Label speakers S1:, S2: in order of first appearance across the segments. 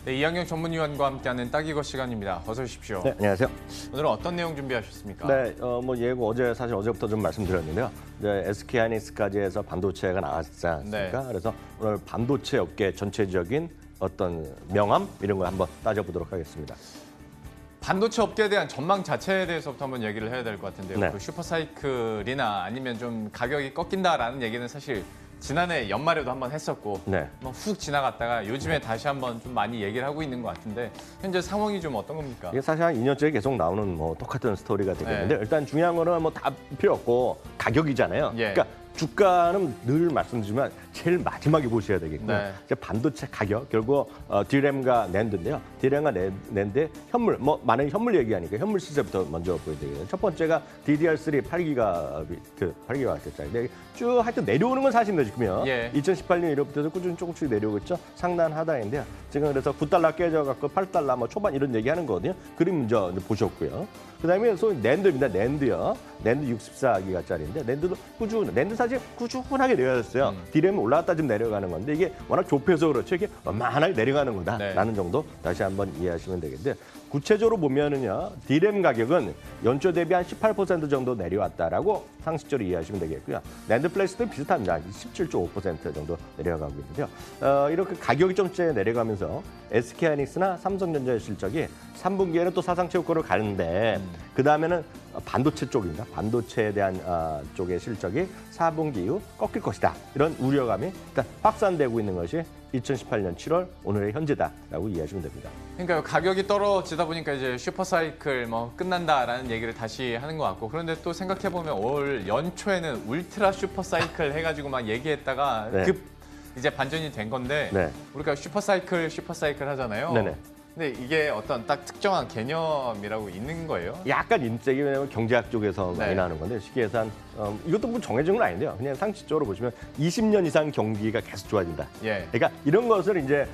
S1: 네, 이학영 전문위원과 함께하는 딱이거 시간입니다. 어서 오십시오.
S2: 네, 안녕하세요.
S1: 오늘은 어떤 내용 준비하셨습니까?
S2: 네, 뭐 예고 어제부터 좀 말씀드렸는데요. 이제 SK 하이닉스까지 해서 반도체가 나왔지 않습니까?
S1: 네.
S2: 그래서 오늘 반도체 업계 전체적인 어떤 명암 이런 걸 한번 따져보도록 하겠습니다.
S1: 반도체 업계에 대한 전망 자체에 대해서부터 한번 얘기를 해야 될 것 같은데요.
S2: 네.
S1: 그 슈퍼사이클이나 아니면 좀 가격이 꺾인다라는 얘기는 사실 지난해 연말에도 한번 했었고
S2: 네.
S1: 훅 지나갔다가 요즘에 다시 한번 좀 많이 얘기를 하고 있는 것 같은데 현재 상황이 좀 어떤 겁니까?
S2: 이게 사실 한 2년째 계속 나오는 뭐 똑같은 스토리가 되겠는데
S1: 네.
S2: 일단 중요한 거는 뭐 다 필요 없고 가격이잖아요.
S1: 예.
S2: 그러니까 주가는 늘 말씀드리지만 제일 마지막에 보셔야 되겠고요.
S1: 네.
S2: 이제 반도체 가격 결국 D램과 낸드인데요. D램과 낸드의 현물 뭐 많은 현물 얘기하니까 현물 시세부터 먼저 보여야 되겠네요. 첫 번째가 DDR3 8기가짜리. 쭉 하여튼 내려오는 건 사실입니다 지금요.
S1: 예.
S2: 2018년 1월부터 꾸준히 조금씩 내려오고 있죠. 상단 하단인데요. 지금 그래서 9달러 깨져갖고 8달러 뭐 초반 이런 얘기하는 거거든요. 그림 먼저 보셨고요. 그다음에 소위 낸드입니다. 낸드요. 낸드 64기가짜리인데 낸드도 낸드 사실 꾸준하게 내려갔어요. D램이 올라갔다 좀 내려가는 건데 이게 워낙 좁혀서 그렇죠. 이게 완만하게 내려가는 거다라는
S1: 네.
S2: 정도 다시 한번 이해하시면 되겠는데 구체적으로 보면은요. D램 가격은 연초 대비 한 18% 정도 내려왔다라고 상식적으로 이해하시면 되겠고요. 낸드 플래시도 비슷합니다. 17.5% 정도 내려가고 있는데요. 이렇게 가격이 좀째 내려가면서 SK 하이닉스나 삼성전자의 실적이 3분기에는 또 사상 최고를 가는데 그 다음에는 반도체 쪽입니다. 반도체에 대한 쪽의 실적이 4분기 이후 꺾일 것이다. 이런 우려감이 일단 확산되고 있는 것이 2018년 7월 오늘의 현재다라고 이해하시면 됩니다.
S1: 그러니까 가격이 떨어지다 보니까 이제 슈퍼사이클 뭐 끝난다라는 얘기를 다시 하는 것 같고 그런데 또 생각해 보면 올 연초에는 울트라 슈퍼사이클 해가지고 막 얘기했다가
S2: 네.
S1: 급 이제 반전이 된 건데
S2: 네.
S1: 우리가 슈퍼사이클 하잖아요.
S2: 네네.
S1: 근데 이게 어떤 딱 특정한 개념이라고 있는 거예요?
S2: 약간 인색이 왜냐면 경제학 쪽에서 많이
S1: 네.
S2: 나오는 건데 쉽게 해서 이것도 뭐 정해진 건 아닌데요. 그냥 상식적으로 보시면 20년 이상 경기가 계속 좋아진다.
S1: 예.
S2: 그러니까 이런 것을 이제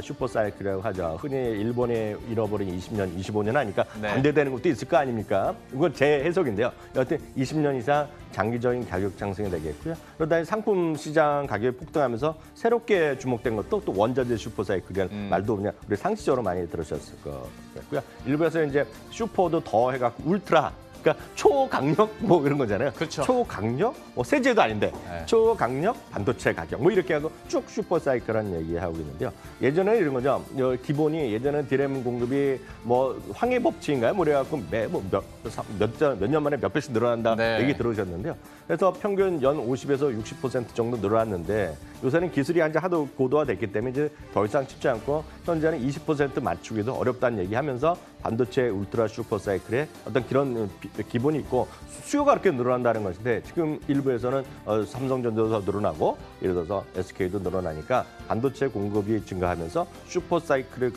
S2: 슈퍼사이클이라고 하죠. 흔히 일본이 잃어버린 20년, 25년 하니까
S1: 네.
S2: 반대되는 것도 있을 거 아닙니까? 이건 제 해석인데요. 여하튼 20년 이상 장기적인 가격 상승이 되겠고요. 그러다 상품 시장 가격이 폭등하면서 새롭게 주목된 것도 또 원자재 슈퍼사이클이라는 말도 그냥 우리 상식적으로 많이 들으셨을 것 같고요. 일부에서 이제 슈퍼도 더 해갖고 울트라 그러니까 초강력 뭐 이런 거잖아요.
S1: 그렇죠.
S2: 초강력 뭐 세제도 아닌데
S1: 네.
S2: 초강력 반도체 가격 뭐 이렇게 하고 쭉 슈퍼사이클이라는 얘기하고 있는데요. 예전에는 이런 거죠. 기본이 예전에는 D램 공급이 뭐 황해 법칙인가요? 뭐 그래갖고 몇 년 만에 몇 배씩 늘어난다
S1: 네.
S2: 얘기 들으셨는데요. 그래서 평균 연 50에서 60% 정도 늘어났는데 요새는 기술이 이제 하도 고도화됐기 때문에 이제 더 이상 쉽지 않고 현재는 20% 맞추기도 어렵다는 얘기하면서 반도체 울트라 슈퍼사이클의 어떤 그런 기본이 있고 수요가 그렇게 늘어난다는 것인데 지금 일부에서는 삼성전자도 더 늘어나고 예를 들어서 SK도 늘어나니까 반도체 공급이 증가하면서 슈퍼사이클을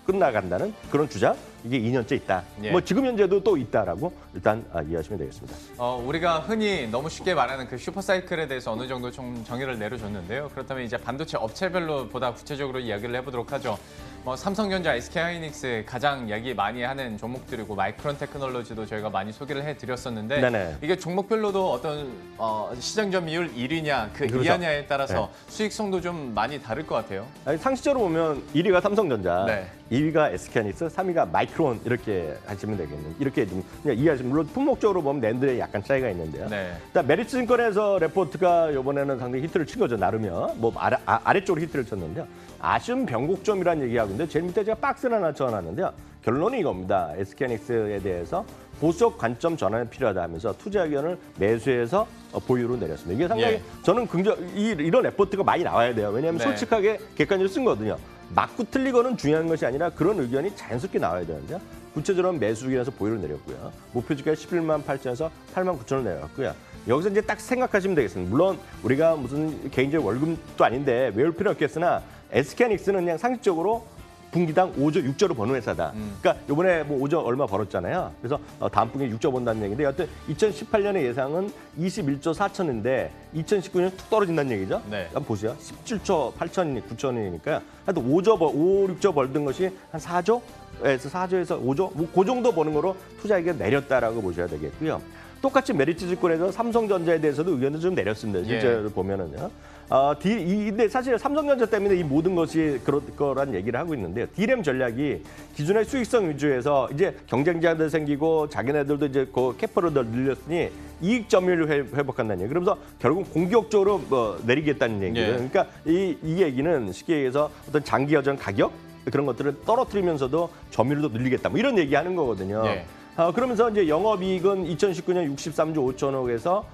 S2: 끝나간다는 그런 주장 이게 2년째 있다.
S1: 예.
S2: 뭐 지금 현재도 또 있다라고 일단 이해하시면 되겠습니다.
S1: 우리가 흔히 너무 쉽게 말하는 그 슈퍼사이클에 대해서 어느 정도 좀 정의를 내려줬는데요. 그렇다면 이제 반도체 업체별로 보다 구체적으로 이야기를 해보도록 하죠. 뭐 삼성전자, SK하이닉스 가장 얘기 많이 하는 종목들이고 마이크론 테크놀로지도 저희가 많이 소개를 해드렸었는데
S2: 네네.
S1: 이게 종목별로도 어떤 시장 점유율 1위냐 그
S2: 그렇죠.
S1: 이하냐에 따라서 수익성도 좀 많이 다를 것 같아요.
S2: 아니, 상식적으로 보면 1위가 삼성전자,
S1: 네.
S2: 2위가 SK하이닉스, 3위가 마이크론 이렇게 하시면 되겠네요. 이렇게 좀 그냥 이해하시면 물론 품목적으로 보면 낸드에 약간 차이가 있는데요.
S1: 네.
S2: 일단 메리츠증권에서 레포트가 이번에는 상당히 히트를 친 거죠. 나름이요. 뭐 아래쪽으로 히트를 쳤는데요. 아쉬운 변곡점이라는 얘기하고 있는데 제일 밑에 제가 박스를 하나 적어놨는데요. 결론이 이겁니다. SK하이닉스에 대해서 보수적 관점 전환이 필요하다 하면서 투자 의견을 매수해서 보유로 내렸습니다. 이게 상당히
S1: 예.
S2: 저는 이런 레포트가 많이 나와야 돼요. 왜냐하면
S1: 네.
S2: 솔직하게 객관적으로 쓴 거거든요. 맞고 틀리거는 중요한 것이 아니라 그런 의견이 자연스럽게 나와야 되는데요. 구체적으로 매수 의견에서 보유를 내렸고요. 목표 주가 11만 8천에서 8만 9천을 내렸고요. 여기서 이제 딱 생각하시면 되겠습니다. 물론 우리가 무슨 개인적 월급도 아닌데 외울 필요는 없겠으나 SK하이닉스는 그냥 상식적으로 분기당 5조, 6조를 버는 회사다. 그러니까 이번에 뭐 5조 얼마 벌었잖아요. 그래서 다음 분기에 6조 번다는 얘기인데 여하튼 2018년의 예상은 21조 4천인데 2019년 툭 떨어진다는 얘기죠.
S1: 네.
S2: 한번 보세요. 17조 8천, 9천이니까요. 하여튼 5조, 6조 벌던 것이 한 4조? 4조에서 5조 뭐 그 정도 보는 거로 투자액을 내렸다라고 보셔야 되겠고요. 똑같이 메리츠증권에서 삼성전자에 대해서도 의견을 좀 내렸습니다. 실제로 보면은요. 근데 사실 삼성전자 때문에 이 모든 것이 그럴 거란 얘기를 하고 있는데요. D램 전략이 기존의 수익성 위주에서 이제 경쟁자들 생기고 자기네들도 이제 그 캐퍼를 더 늘렸으니 이익 점유율을 회복한다는 얘기. 그러면서 결국 공격적으로 내리겠다는 얘기예요. 그러니까 이 얘기는 쉽게 얘기해서 어떤 장기 여전 가격 그런 것들을 떨어뜨리면서도 점유율도 늘리겠다. 뭐 이런 얘기하는 거거든요. 그러면서 이제 영업이익은 2019년 63조 5천억에서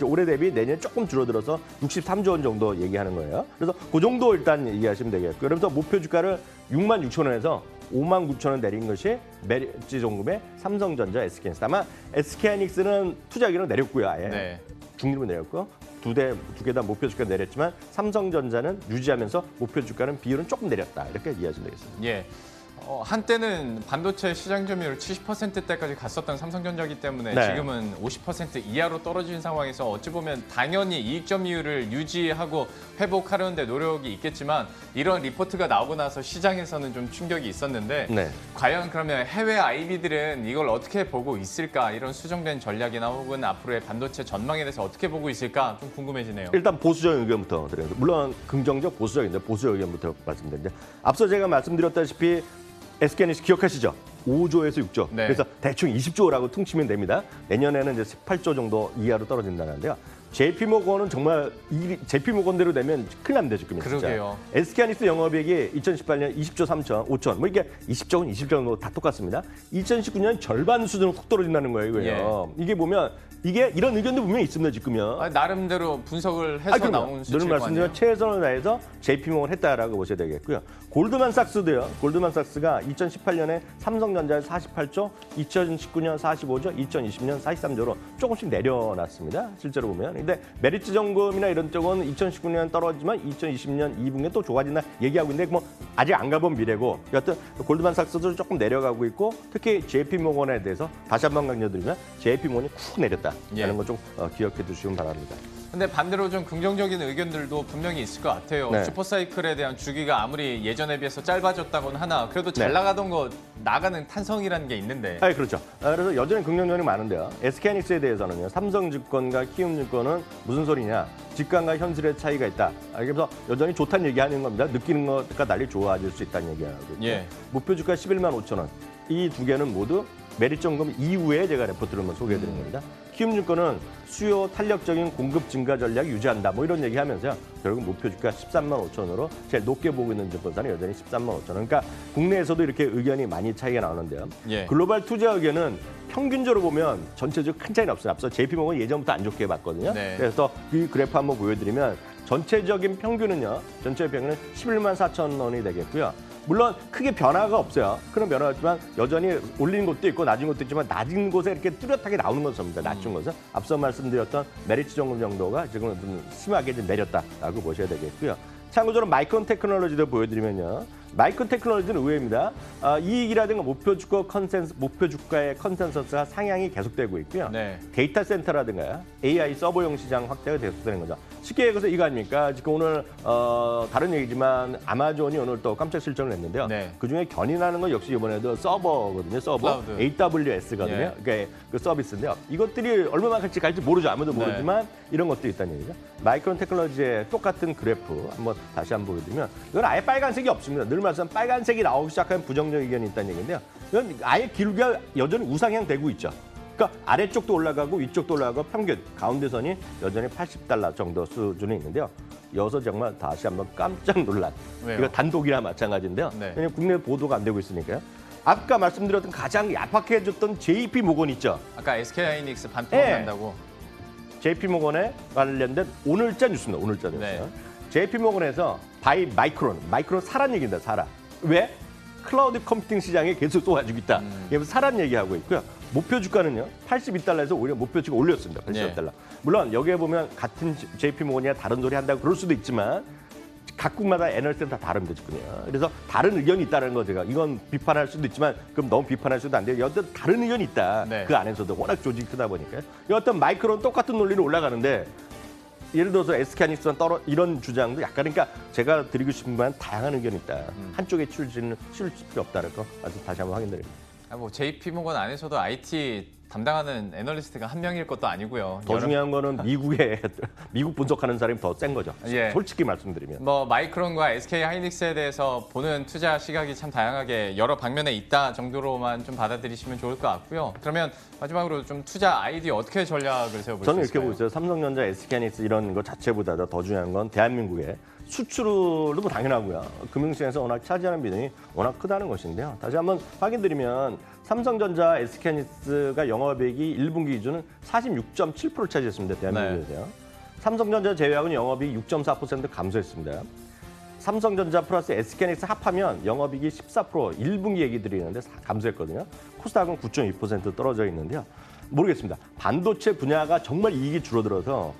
S2: 올해 대비 내년 조금 줄어들어서 63조 원 정도 얘기하는 거예요. 그래서 그 정도 일단 얘기하시면 되겠고요. 그러면서 목표 주가를 6만 6천 원에서 5만 9천 원 내린 것이 메리츠증권의 삼성전자, SK하이닉스. 다만 SK하이닉스는 투자기로 내렸고요. 아예 중립으로 내렸고 두 개 다 목표 주가 내렸지만 삼성전자는 유지하면서 목표 주가는 비율은 조금 내렸다. 이렇게 이해하시면 되겠습니다.
S1: 예. 한때는 반도체 시장 점유율 70%대까지 갔었던 삼성전자이기 때문에 지금은 50% 이하로 떨어진 상황에서 어찌 보면 당연히 이익 점유율을 유지하고 회복하려는 데 노력이 있겠지만 이런 리포트가 나오고 나서 시장에서는 좀 충격이 있었는데 과연 그러면 해외 IB들은 이걸 어떻게 보고 있을까? 이런 수정된 전략이나 혹은 앞으로의 반도체 전망에 대해서 어떻게 보고 있을까? 좀 궁금해지네요.
S2: 일단 보수적인 의견부터 드려요. 물론 긍정적, 보수적인데 보수적 의견부터 말씀드리는데 앞서 제가 말씀드렸다시피 SK하이닉스 기억하시죠? 5조에서 6조. 그래서 대충 20조라고 퉁치면 됩니다. 내년에는 이제 18조 정도 이하로 떨어진다는데요. JP모건은 정말 JP모건대로 되면 큰일 납니다, 지금.
S1: 그러게요.
S2: SK하이닉스 영업이익이 2018년 20조 3천, 5천. 뭐 이게 20조건 20조건 다 똑같습니다. 2019년 절반 수준으로 훅 떨어진다는 거예요, 이거요. 이게 보면 이게 이런 의견도 분명히 있습니다, 지금요.
S1: 나름대로 분석을 해서 나온 수치일 거 아니에요.
S2: 말씀드린 최선을 다해서 JP모건 했다라고 보셔야 되겠고요. 골드만삭스도요. 골드만삭스가 2018년에 삼성전자에 48조, 2019년 45조, 2020년 43조로 조금씩 내려놨습니다. 실제로 보면. 근데 메리츠증권이나 이런 쪽은 2019년 떨어지지만 2020년 2분기에 또 좋아진다 얘기하고 있는데 뭐 아직 안 가본 미래고 여하튼 골드만삭스도 조금 내려가고 있고 특히 JP모건에 대해서 다시 한번 강조드리면 JP모건이 쿡 내렸다라는 거 좀 기억해 두시면 바랍니다.
S1: 근데 반대로 좀 긍정적인 의견들도 분명히 있을 것 같아요. 슈퍼사이클에 대한 주기가 아무리 예전에 비해서 짧아졌다고는 하나 그래도 잘 나가던 거 나가는 탄성이라는 게 있는데.
S2: 그렇죠. 그래서 여전히 긍정적이 많은데요. SK하이닉스에 대해서는요. 삼성증권과 키움증권은 무슨 소리냐. 직감과 현실의 차이가 있다. 그래서 여전히 좋다는 얘기하는 겁니다. 느끼는 것과 달리 좋아질 수 있다는 얘기하고 있죠. 목표 주가 11만 5천 원. 이 두 개는 모두 메리츠증권 이후에 제가 레포트를 한번 소개해드린 겁니다. 키움증권은 수요 탄력적인 공급 증가 전략 유지한다. 뭐 이런 얘기하면서요. 결국 목표 주가 13만 5천 원으로 제일 높게 보고 있는 증권사는 여전히 13만 5천 원. 그러니까 국내에서도 이렇게 의견이 많이 차이가 나오는데요. 글로벌 투자 의견은 평균적으로 보면 전체적으로 큰 차이는 없어요. 앞서 JP모건 예전부터 안 좋게 봤거든요. 그래서 이 그래프 한번 보여드리면 전체적인 평균은요. 전체 평균은 11만 4천 원이 되겠고요. 물론 크게 변화가 없어요. 그런 변화가 있지만 여전히 올린 곳도 있고 낮은 곳도 있지만 낮은 곳에 이렇게 뚜렷하게 나오는 것입니다. 낮춘 것은. 앞서 말씀드렸던 메리츠증권 정도가 지금 좀 심하게 좀 내렸다라고 보셔야 되겠고요. 참고적으로 마이크론 테크놀로지도 보여드리면요. 마이크론 테크놀로지는 의외입니다. 이익이라든가 목표 주가의 컨센서스가 상향이 계속되고 있고요. 데이터 센터라든가 AI 서버용 시장 확대가 계속되는 거죠. 쉽게 얘기해서 이거 아닙니까? 지금 오늘 다른 얘기지만 아마존이 오늘 또 깜짝 실적을 냈는데요. 그중에 견인하는 건 역시 이번에도 서버거든요. 서버 클라우드. AWS거든요. 그러니까 그 서비스인데요. 이것들이 얼마만큼 갈지 모르죠. 아무도 모르지만 이런 것도 있다는 얘기죠. 마이크론 테크놀로지의 똑같은 그래프 한번 다시 한번 보여드리면 이건 아예 빨간색이 없습니다. 늘 말씀 빨간색이 나오기 시작하면 부정적 의견이 있다는 얘기인데요. 이건 아예 기울기가 여전히 우상향 되고 있죠. 그러니까 아래쪽도 올라가고 위쪽도 올라가고 평균 가운데 선이 여전히 $80 정도 수준에 있는데요. 여기서 정말 다시 한번 깜짝 놀란. 이거 단독이나 마찬가지인데요. 왜냐하면 국내 보도가 안 되고 있으니까요. 아까 말씀드렸던 가장 얍박해졌던 JP모건 있죠.
S1: 아까 SK하이닉스 반토막난다고.
S2: JP모건에 관련된 오늘자 뉴스입니다. 오늘자 뉴스. JP모건에서 바이 마이크론 사란 얘기입니다. 사란. 왜? 클라우드 컴퓨팅 시장에 계속 쏘아주고 있다. 그래서 사란 얘기하고 있고요. 목표 주가는요. $82에서 오히려 목표 주가 올렸습니다. $82. 물론 여기에 보면 같은 JP모건이나 다른 소리 한다고 그럴 수도 있지만 각국마다 애널리스트는 다 다릅니다. 지금요. 그래서 다른 의견이 있다는 거 제가 이건 비판할 수도 있지만 그럼 너무 비판할 수도 안 돼요. 여튼 다른 의견이 있다. 그 안에서도 워낙 조직이 크다 보니까요. 여튼 마이크론 똑같은 논리로 올라가는데 예를 들어서 SK하이닉스랑 이런 주장도 약간 그러니까 제가 드리고 싶은 건 다양한 의견이 있다. 한쪽에 치울 필요 없다는 거 다시 한번 확인드립니다.
S1: 뭐 JP모건 안에서도 IT 담당하는 애널리스트가 한 명일 것도 아니고요.
S2: 더 중요한 거는 미국 분석하는 사람이 더 센 거죠.
S1: 예.
S2: 솔직히 말씀드리면.
S1: 뭐 마이크론과 SK하이닉스에 대해서 보는 투자 시각이 참 다양하게 여러 방면에 있다 정도로만 좀 받아들이시면 좋을 것 같고요. 그러면 마지막으로 좀 투자 아이디어 어떻게 전략을 세워볼 수 있을까요?
S2: 저는 이렇게 보고 있어요. 삼성전자, SK하이닉스 이런 것 자체보다 더 중요한 건 대한민국의 수출도 당연하고요. 금융시장에서 워낙 차지하는 비중이 워낙 크다는 것인데요. 다시 한번 확인드리면 삼성전자, SK하이닉스가 영업이익이 1분기 기준은 46.7%를 차지했습니다. 대한민국에서요. 삼성전자 제외하고는 영업이익 6.4% 감소했습니다. 삼성전자 플러스 SK하이닉스 합하면 영업이익이 14% 1분기 얘기 드리는데 감소했거든요. 코스닥은 9.2% 떨어져 있는데요. 모르겠습니다. 반도체 분야가 정말 이익이 줄어들어서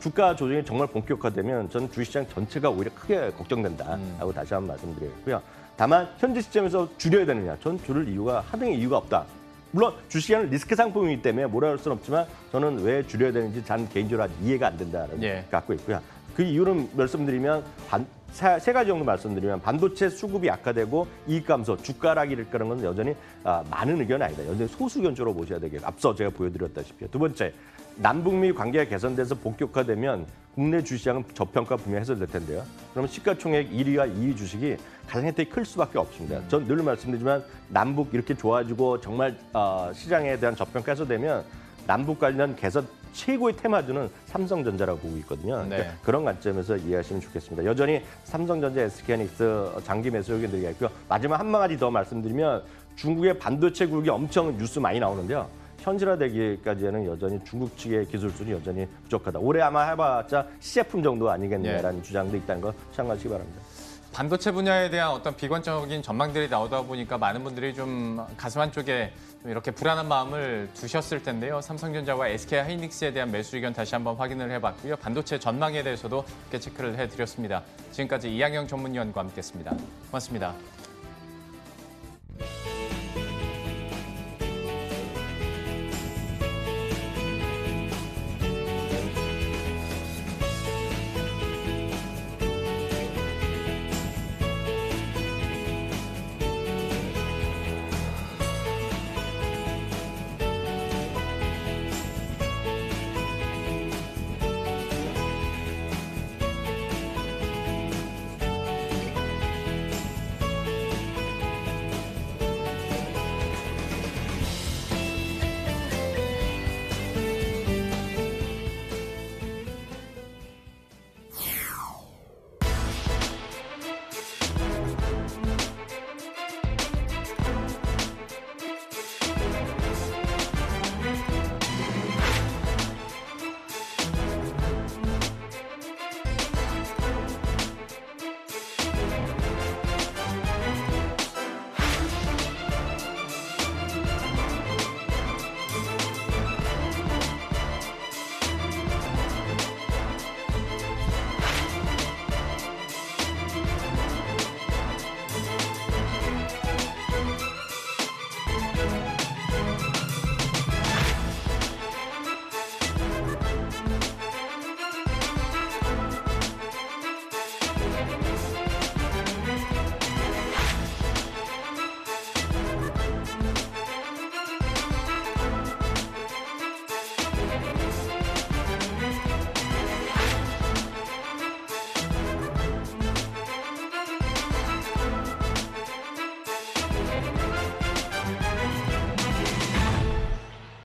S2: 주가 조정이 정말 본격화되면 저는 주식시장 전체가 오히려 크게 걱정된다라고 다시 한번 말씀드리겠고요. 다만 현재 시점에서 줄여야 되느냐? 전 줄일 이유가 하등의 이유가 없다. 물론 주식시장은 리스크 상품이기 때문에 뭐라 할 수는 없지만 저는 왜 줄여야 되는지 전 개인적으로 아직 이해가 안 된다는 갖고 있고요. 그 이유는 말씀드리면 세 가지 정도 말씀드리면 반도체 수급이 악화되고 이익 감소, 주가 하락일 거라는 건 여전히 많은 의견은 아니다. 여전히 소수 의견 쪽으로 보셔야 되겠고 앞서 제가 보여드렸다시피 두 번째, 남북미 관계가 개선돼서 본격화되면 국내 주식시장은 저평가 분명히 해소될 텐데요. 그러면 시가총액 1위와 2위 주식이 가장 혜택이 클 수밖에 없습니다. 전 늘 말씀드리지만 남북 이렇게 좋아지고 정말 시장에 대한 저평가 해소되면 남북 관련 개선 최고의 테마주는 삼성전자라고 보고 있거든요.
S1: 네.
S2: 그러니까 그런 관점에서 이해하시면 좋겠습니다. 여전히 삼성전자, SK하이닉스 장기 매수 의견 드리겠고요. 마지막 한 가지 더 말씀드리면 중국의 반도체 굴기 엄청 뉴스 많이 나오는데요. 현실화되기까지는 여전히 중국 측의 기술수는 여전히 부족하다. 올해 아마 해봤자 시제품 정도 아니겠느냐라는 주장도 있다는 거 참고하시기 바랍니다.
S1: 반도체 분야에 대한 어떤 비관적인 전망들이 나오다 보니까 많은 분들이 좀 가슴 한쪽에 좀 이렇게 불안한 마음을 두셨을 텐데요. 삼성전자와 SK하이닉스에 대한 매수 의견 다시 한번 확인을 해봤고요. 반도체 전망에 대해서도 함께 체크를 해드렸습니다. 지금까지 이양영 전문위원과 함께했습니다. 고맙습니다.